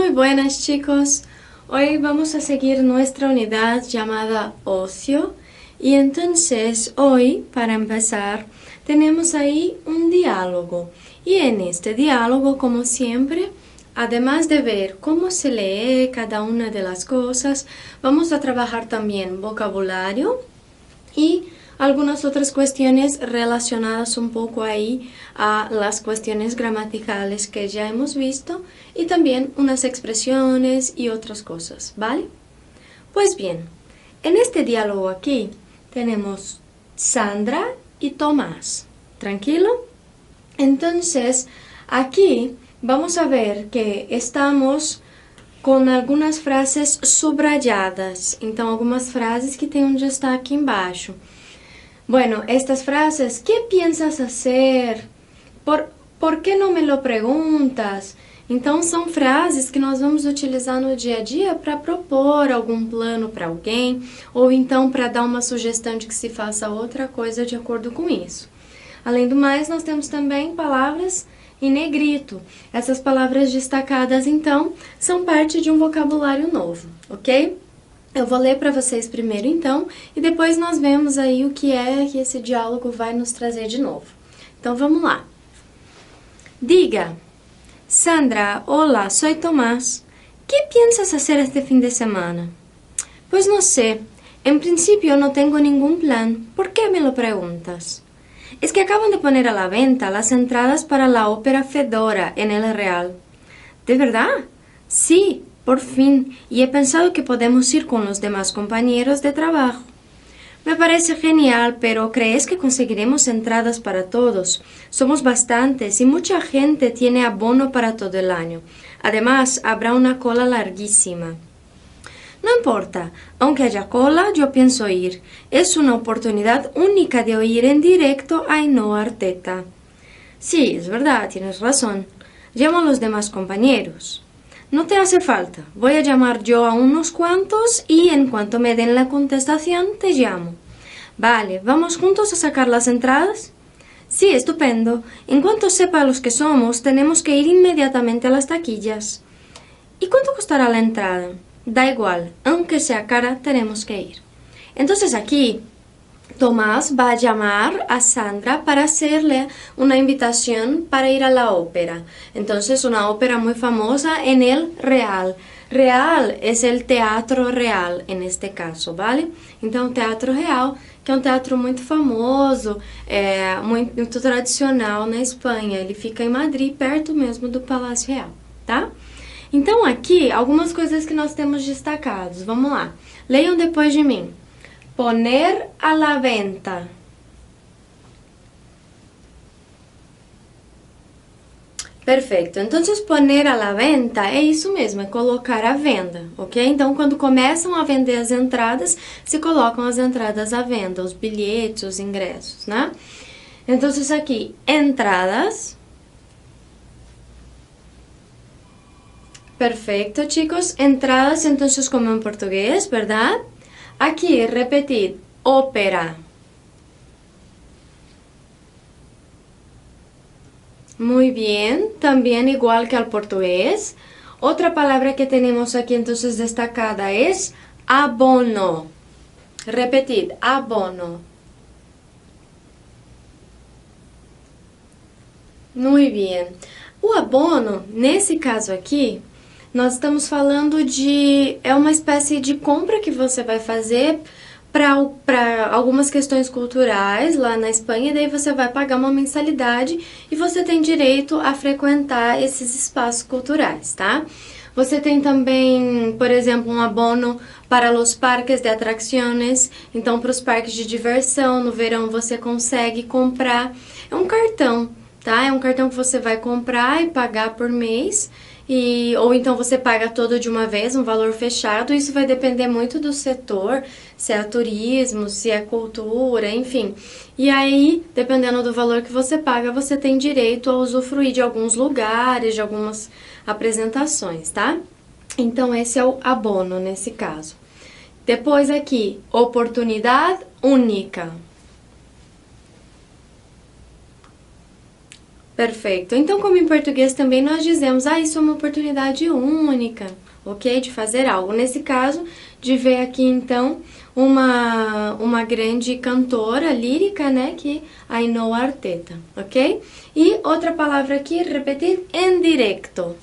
Muy buenas, chicos. Hoy vamos a seguir nuestra unidad llamada ocio y entonces hoy, para empezar, tenemos ahí un diálogo y en este diálogo, como siempre, además de ver cómo se lee cada una de las cosas, vamos a trabajar también vocabulario y algunas otras cuestiones relacionadas un poco ahí a las cuestiones gramaticales que ya hemos visto y también unas expresiones y otras cosas, ¿vale? Pues bien, en este diálogo aquí tenemos Sandra y Tomás. ¿Tranquilo? Entonces, aquí vamos a ver que estamos com algumas frases subrayadas. Então, algumas frases que têm um destaque embaixo. Bueno, estas frases, ¿qué piensas hacer? ¿Por qué no me lo preguntas? Então, são frases que nós vamos utilizar no dia a dia para propor algum plano para alguém, ou então para dar uma sugestão de que se faça outra coisa de acordo com isso. Além do mais, nós temos também palavras em negrito. Essas palavras destacadas, então, são parte de um vocabulário novo, ok? Eu vou ler para vocês primeiro, então, e depois nós vemos aí o que é que esse diálogo vai nos trazer de novo. Então, vamos lá. Diga, Sandra, hola, soy Tomás. ¿Qué piensas hacer este fin de semana? Pues no sé. En principio no tengo ningún plan. ¿Por qué me lo preguntas? Es que acaban de poner a la venta las entradas para la ópera Fedora en el Real. ¿De verdad? Sí, por fin, y he pensado que podemos ir con los demás compañeros de trabajo. Me parece genial, pero ¿crees que conseguiremos entradas para todos? Somos bastantes y mucha gente tiene abono para todo el año. Además, habrá una cola larguísima. No importa, aunque haya cola, yo pienso ir. Es una oportunidad única de oír en directo a Ainhoa Arteta. Sí, es verdad, tienes razón. Llamo a los demás compañeros. No te hace falta. Voy a llamar yo a unos cuantos y en cuanto me den la contestación, te llamo. Vale, ¿vamos juntos a sacar las entradas? Sí, estupendo. En cuanto sepa los que somos, tenemos que ir inmediatamente a las taquillas. ¿Y cuánto costará la entrada? Da igual, aunque sea cara, tenemos que ir. Entonces aquí, Tomás va a llamar a Sandra para hacerle una invitación para ir a la ópera. Entonces, una ópera muy famosa en el Real. Real es el Teatro Real, en este caso, ¿vale? Então, Teatro Real, que é um teatro muito famoso, muito tradicional na Espanha. Ele fica em Madrid, perto mesmo do Palácio Real, tá? Então, aqui, algumas coisas que nós temos destacados. Vamos lá. Leiam depois de mim. Poner a la venta. Perfeito. Então, poner a la venta é isso mesmo, é colocar à venda, ok? Então, quando começam a vender as entradas, se colocam as entradas à venda, os bilhetes, os ingressos, né? Então, aqui, entradas. Perfecto, chicos. Entradas, entonces, como en portugués, ¿verdad? Aquí, repetid, ópera. Muy bien, también igual que al portugués. Otra palabra que tenemos aquí, entonces, destacada es abono. Repetid, abono. Muy bien. O abono, nesse caso aqui, nós estamos falando de... é uma espécie de compra que você vai fazer para algumas questões culturais lá na Espanha, e daí você vai pagar uma mensalidade e você tem direito a frequentar esses espaços culturais, tá? Você tem também, por exemplo, um abono para os parques de atrações, então para os parques de diversão, no verão você consegue comprar, é um cartão, tá? É um cartão que você vai comprar e pagar por mês, ou então você paga todo de uma vez, um valor fechado. Isso vai depender muito do setor, se é turismo, se é cultura, enfim. E aí, dependendo do valor que você paga, você tem direito a usufruir de alguns lugares, de algumas apresentações, tá? Então, esse é o abono nesse caso. Depois aqui, oportunidade única. Perfeito. Então, como em português também nós dizemos, isso é uma oportunidade única, ok? De fazer algo. Nesse caso, de ver aqui, então, uma grande cantora lírica, né? Que é Ainhoa Arteta, ok? E outra palavra aqui, repetir, en directo.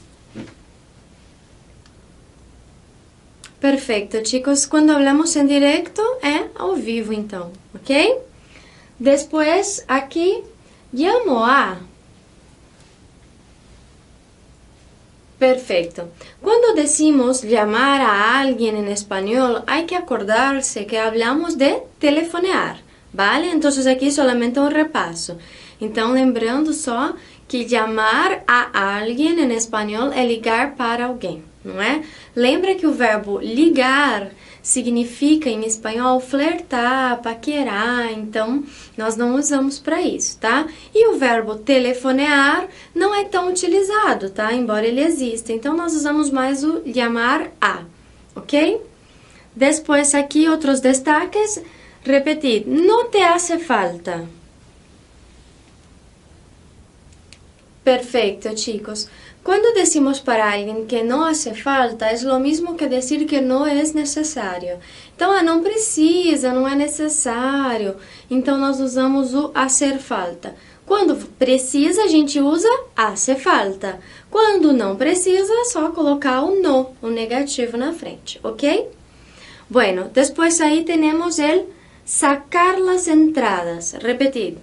Perfecto, chicos. Quando hablamos en directo, é ao vivo, então, ok? Después, aqui, llamo a... Perfecto. Cuando decimos llamar a alguien en español, hay que acordarse que hablamos de telefonear, ¿vale? Entonces aquí solamente un repaso. Então, lembrando só que llamar a alguien en español é ligar para alguém, não é? Lembra que o verbo ligar significa em espanhol flertar, paquerar, então nós não usamos para isso, tá? E o verbo telefonear não é tão utilizado, tá? Embora ele exista, então nós usamos mais o llamar a, ok? Depois aqui outros destaques, repetir, no te hace falta. Perfecto, chicos. Cuando decimos para alguien que no hace falta, es lo mismo que decir que no es necesario. Então, não precisa, não é necessário. Então, nós usamos o hacer falta. Quando precisa, a gente usa hace falta. Quando não precisa, é só colocar o no, o negativo na frente, ok? Bueno, después ahí tenemos el sacar las entradas. Repetir.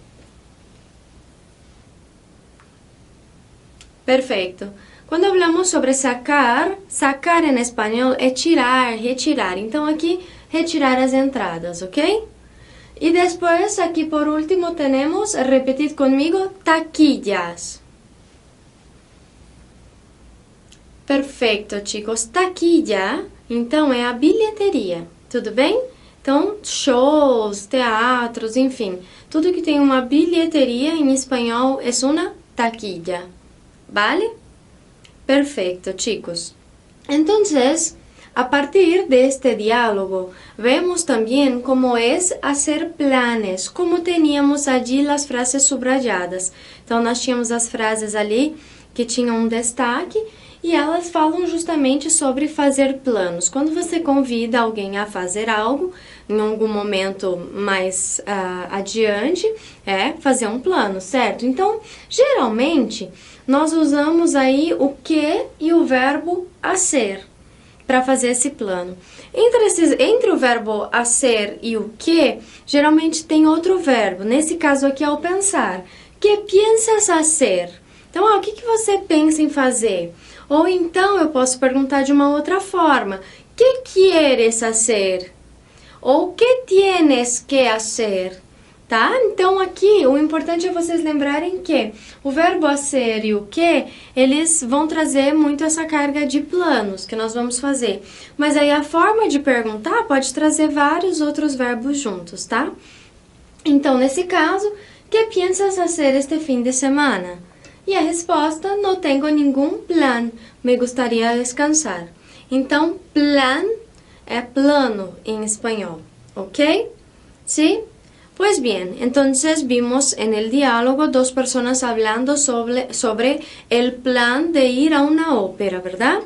Perfeito. Quando falamos sobre sacar, sacar em espanhol é tirar, retirar. Então, aqui, retirar as entradas, ok? E depois, aqui por último, temos, repetir comigo, taquillas. Perfeito, chicos. Taquilla, então, é a bilheteria, tudo bem? Então, shows, teatros, enfim, tudo que tem uma bilheteria em espanhol é uma taquilla. ¿Vale? Perfecto, chicos. Entonces, a partir de este diálogo, vemos también cómo es hacer planes, como teníamos allí las frases subrayadas. Então, nós tínhamos as frases ali que tinham um destaque e elas falam justamente sobre fazer planos. Quando você convida alguém a fazer algo, em algum momento mais adiante, é fazer um plano, certo? Então, geralmente, nós usamos aí o que e o verbo hacer para fazer esse plano. Entre o verbo hacer e o que, geralmente tem outro verbo. Nesse caso aqui é o pensar. Que piensas hacer? Então, o que você pensa em fazer? Ou então eu posso perguntar de uma outra forma. Que quieres hacer? Ou que tienes que hacer? Tá? Então, aqui, o importante é vocês lembrarem que o verbo hacer e o que, eles vão trazer muito essa carga de planos que nós vamos fazer. Mas aí a forma de perguntar pode trazer vários outros verbos juntos, tá? Então, nesse caso, que piensas hacer este fim de semana? E a resposta, no tengo ningún plan, me gustaría descansar. Então, plan é plano em espanhol, ¿ok? ¿Sí? Pues bien, entonces vimos en el diálogo dos personas hablando sobre el plan de ir a una ópera, ¿verdad?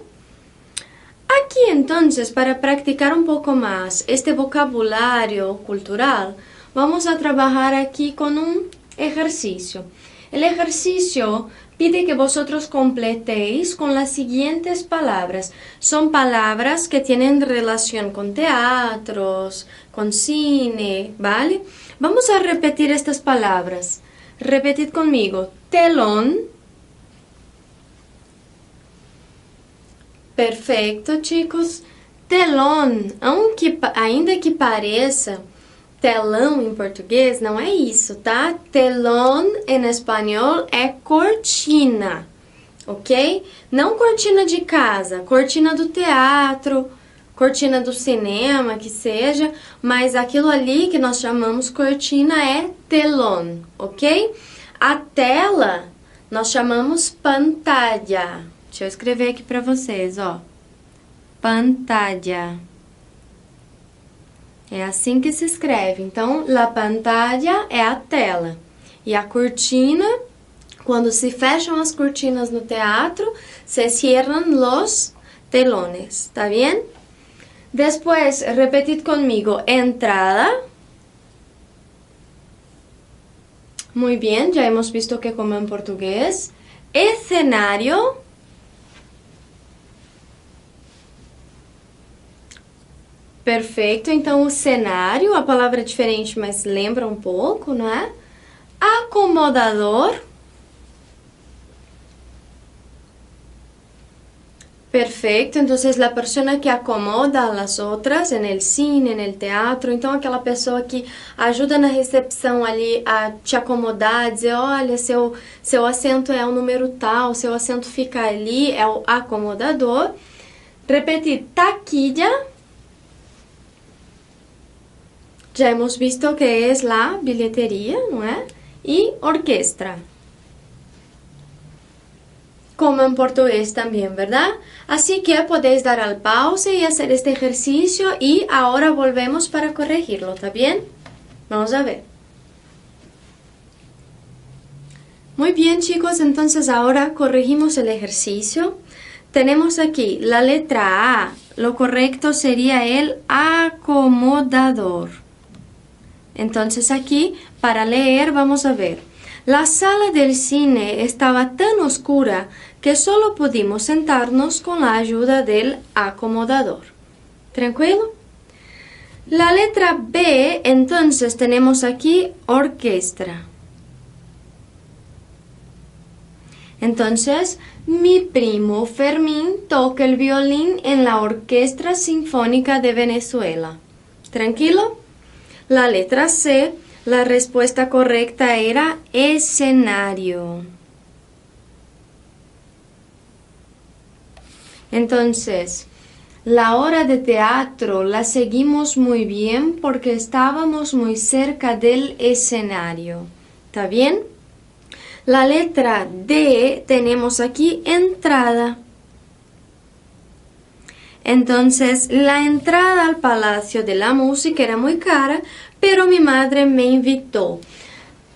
Aquí entonces, para practicar un poco más este vocabulario cultural, vamos a trabajar aquí con un ejercicio. El ejercicio pide que vosotros completéis con las siguientes palabras. Son palabras que tienen relación con teatros, con cine, ¿vale? Vamos a repetir estas palabras. Repetid conmigo. Telón. Perfecto, chicos. Telón, ainda que pareça telão em português, não é isso, tá? Telón em espanhol é cortina, ok? Não cortina de casa, cortina do teatro, cortina do cinema, que seja, mas aquilo ali que nós chamamos cortina é telón, ok? A tela nós chamamos pantalla. Deixa eu escrever aqui para vocês, ó. Pantalla. É assim que se escreve. Então, la pantalla é a tela. E a cortina, Quando se fecham as cortinas no teatro, se cierran los telones, ¿está bien? Después, repetid conmigo, entrada. Muy bien, ya hemos visto que como en portugués. Escenario. Perfeito, então o cenário, a palavra é diferente, mas lembra um pouco, não é? Acomodador. Perfeito, entonces la persona que acomoda a las outras en el cine, en el teatro, então aquela pessoa que ajuda na recepção ali a te acomodar, dizer, olha, seu assento é o número tal, seu assento fica ali, é o acomodador. Repetir, taquilla. Já hemos visto que é a bilheteria, não é? E orquestra. Como en portugués también, ¿verdad? Así que podéis dar al pause y hacer este ejercicio y ahora volvemos para corregirlo, ¿está bien? Vamos a ver. Muy bien, chicos, entonces ahora corregimos el ejercicio. Tenemos aquí la letra A, lo correcto sería el acomodador. Entonces aquí, para leer, vamos a ver. La sala del cine estaba tan oscura que solo pudimos sentarnos con la ayuda del acomodador. ¿Tranquilo? La letra B, entonces tenemos aquí orquestra. Entonces, mi primo Fermín toca el violín en la Orquesta Sinfónica de Venezuela. ¿Tranquilo? La letra C, la respuesta correcta era escenario. Entonces, la hora de teatro la seguimos muy bien porque estábamos muy cerca del escenario. ¿Está bien? La letra D tenemos aquí entrada. Entonces, la entrada al Palacio de la Música era muy cara, pero mi madre me invitó.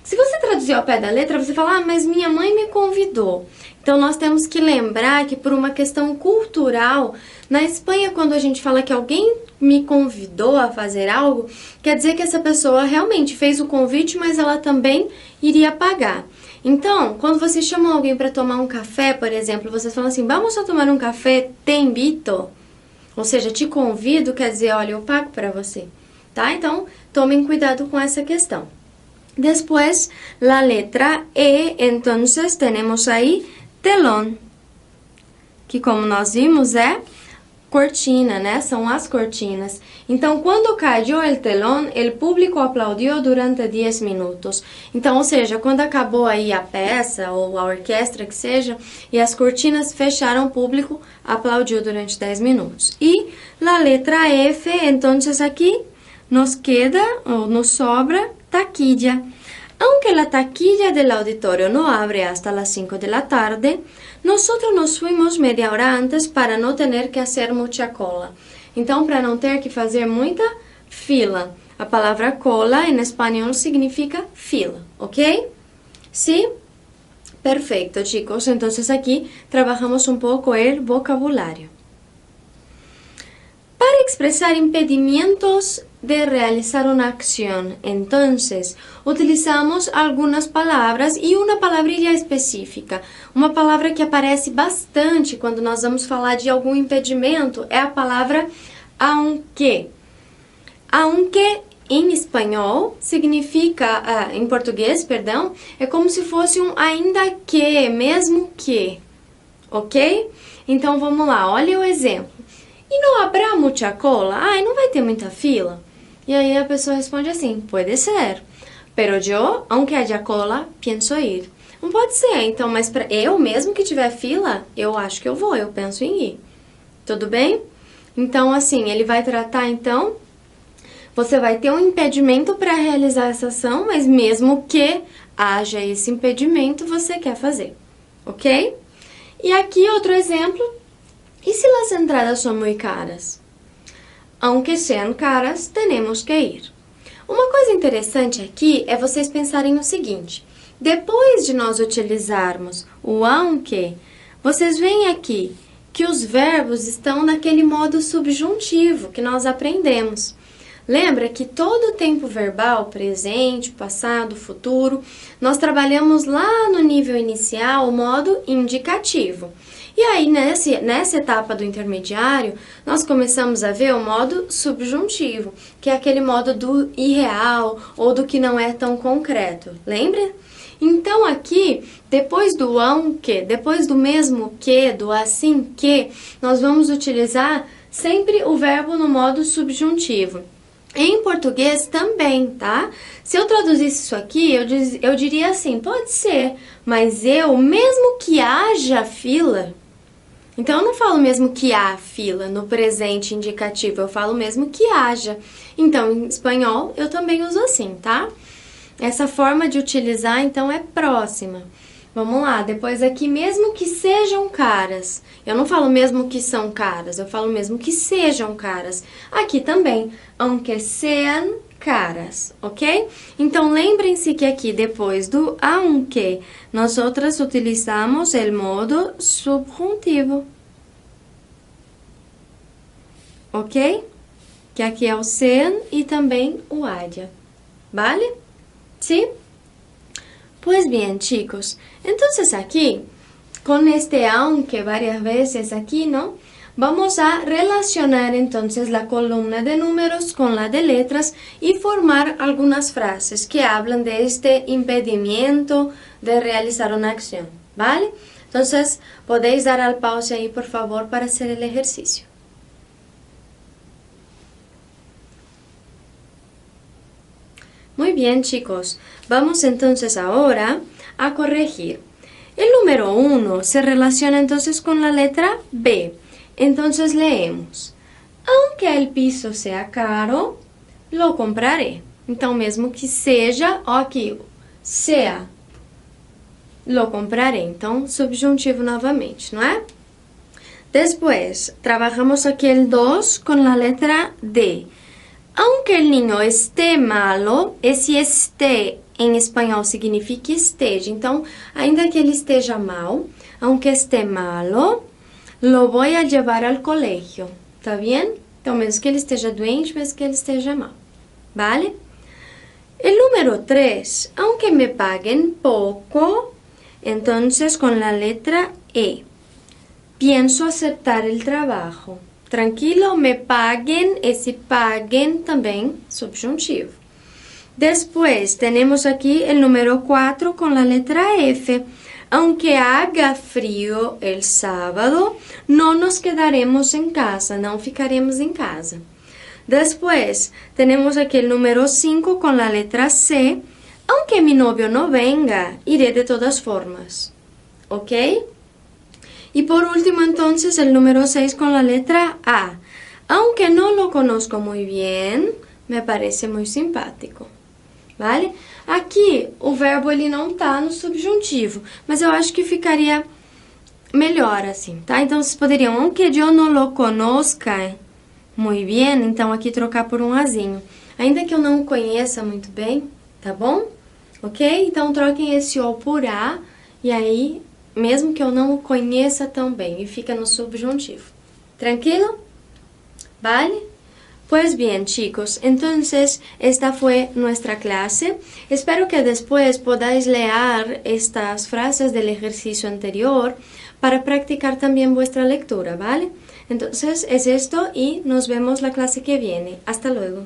Se você traduzir ao pé da letra, você fala, mas minha mãe me convidou. Então, nós temos que lembrar que por uma questão cultural, na Espanha, quando a gente fala que alguém me convidou a fazer algo, quer dizer que essa pessoa realmente fez o convite, mas ela também iria pagar. Então, quando vocês chamam alguém para tomar um café, por exemplo, vocês falam assim, vamos a tomar um café, te invito. Ou seja, te convido, quer dizer, olha, eu pago para você. Tá? Então, tomem cuidado com essa questão. Después, la letra E, entonces, tenemos aí telón, que como nós vimos é cortina, né? São as cortinas. Então, quando caiu o telón, o público aplaudiu durante 10 minutos. Então, ou seja, quando acabou aí a peça ou a orquestra que seja, e as cortinas fecharam, o público aplaudiu durante 10 minutos. E la letra F, entonces aqui nos queda ou nos sobra taquilla. Aunque la taquilla del auditorio no abre hasta las 5 de la tarde, nosotros nos fuimos media hora antes para no tener que hacer mucha cola. Então, para não ter que fazer muita fila. A palavra cola em espanhol significa fila, ¿ok? ¿Sí? Perfecto, chicos. Entonces aquí trabajamos un poco el vocabulario. Para expresar impedimentos de realizar una acción, entonces, utilizamos algunas palabras e uma palavrinha específica. Uma palavra que aparece bastante quando nós vamos falar de algum impedimento é a palavra aunque. Aunque, em espanhol, significa, em português, perdão, é como se fosse um ainda que, mesmo que, ok? Então, vamos lá, olha o exemplo. E não habrá muita cola? Ai, não vai ter muita fila? E aí a pessoa responde assim, pode ser, pero yo, aunque haya cola, pienso ir. Não pode ser, então, mas para eu mesmo que tiver fila, eu acho que eu vou, eu penso em ir. Tudo bem? Então, assim, ele vai tratar, então, você vai ter um impedimento para realizar essa ação, mas mesmo que haja esse impedimento, você quer fazer, ok? E aqui outro exemplo, e se as entradas são muito caras? Aunque sean caras, tenemos que ir. Uma coisa interessante aqui é vocês pensarem o seguinte, Depois de nós utilizarmos o aunque, vocês veem aqui que os verbos estão naquele modo subjuntivo que nós aprendemos. Lembra que todo o tempo verbal, presente, passado, futuro, nós trabalhamos lá no nível inicial o modo indicativo. E aí, nessa etapa do intermediário, nós começamos a ver o modo subjuntivo, que é aquele modo do irreal ou do que não é tão concreto. Lembra? Então, aqui, depois do aunque, depois do mesmo que, do assim que, nós vamos utilizar sempre o verbo no modo subjuntivo. Em português também, tá? Se eu traduzisse isso aqui, eu diria assim, pode ser, mas mesmo que haja fila, então eu não falo mesmo que há fila no presente indicativo, eu falo mesmo que haja. Então, em espanhol, eu também uso assim, tá? Essa forma de utilizar, então, é próxima. Vamos lá, depois aqui, mesmo que sejam caras. Eu não falo mesmo que são caras, eu falo mesmo que sejam caras. Aqui também, aunque sean caras, ok? Então, lembrem-se que aqui, depois do aunque, nós outras utilizamos o modo subjuntivo. Ok? Que aqui é o sean e também o haya. ¿Vale? ¿Sí? Pues bien, chicos, entonces aquí, con este aunque varias veces aquí, ¿no? Vamos a relacionar entonces la columna de números con la de letras y formar algunas frases que hablan de este impedimento de realizar una acción, ¿vale? Entonces, podéis dar al pause ahí, por favor, para hacer el ejercicio. Muy bien, chicos. Vamos entonces ahora a corregir. El número 1 se relaciona entonces con la letra B. Entonces leemos. Aunque el piso sea caro, lo compraré. Então, mesmo que seja, ó aqui, sea, lo compraré. Então, subjuntivo novamente, não é? Después, trabajamos aquí el 2 con la letra D. Aunque el niño esté malo, esse esté em espanhol significa esteja. Então, ainda que ele esteja mal, aunque esté malo, lo voy a llevar al colegio. Tá bien? Então, mesmo que ele esteja doente, mesmo que ele esteja mal. ¿Vale? El número 3, aunque me paguen poco, entonces con la letra E. Pienso aceptar el trabajo. Tranquilo, me paguen, esse paguen também subjuntivo. Después tenemos aquí el número 4 con la letra F. Aunque haga frío el sábado, no nos quedaremos en casa, não ficaremos en casa. Después tenemos aquí el número 5 con la letra C. Aunque mi novio no venga, iré de todas formas. ¿Ok? Y por último, entonces, el número 6 con la letra A. Aunque no lo conozco muy bien, me parece muy simpático. Vale? Aqui, o verbo ele não tá no subjuntivo, mas eu acho que ficaria melhor assim, tá? Então, vocês poderiam, aunque yo no lo conozca muy bien, então aqui trocar por um azinho. Ainda que eu não o conheça muito bem, tá bom? Ok? Então, troquem esse O por A, e aí... mesmo que eu não o conheça tão bem, y fica no subjuntivo. ¿Tranquilo? ¿Vale? Pues bien, chicos, entonces esta fue nuestra clase. Espero que después podáis leer estas frases del ejercicio anterior para practicar también vuestra lectura, ¿vale? Entonces es esto y nos vemos la clase que viene. Hasta luego.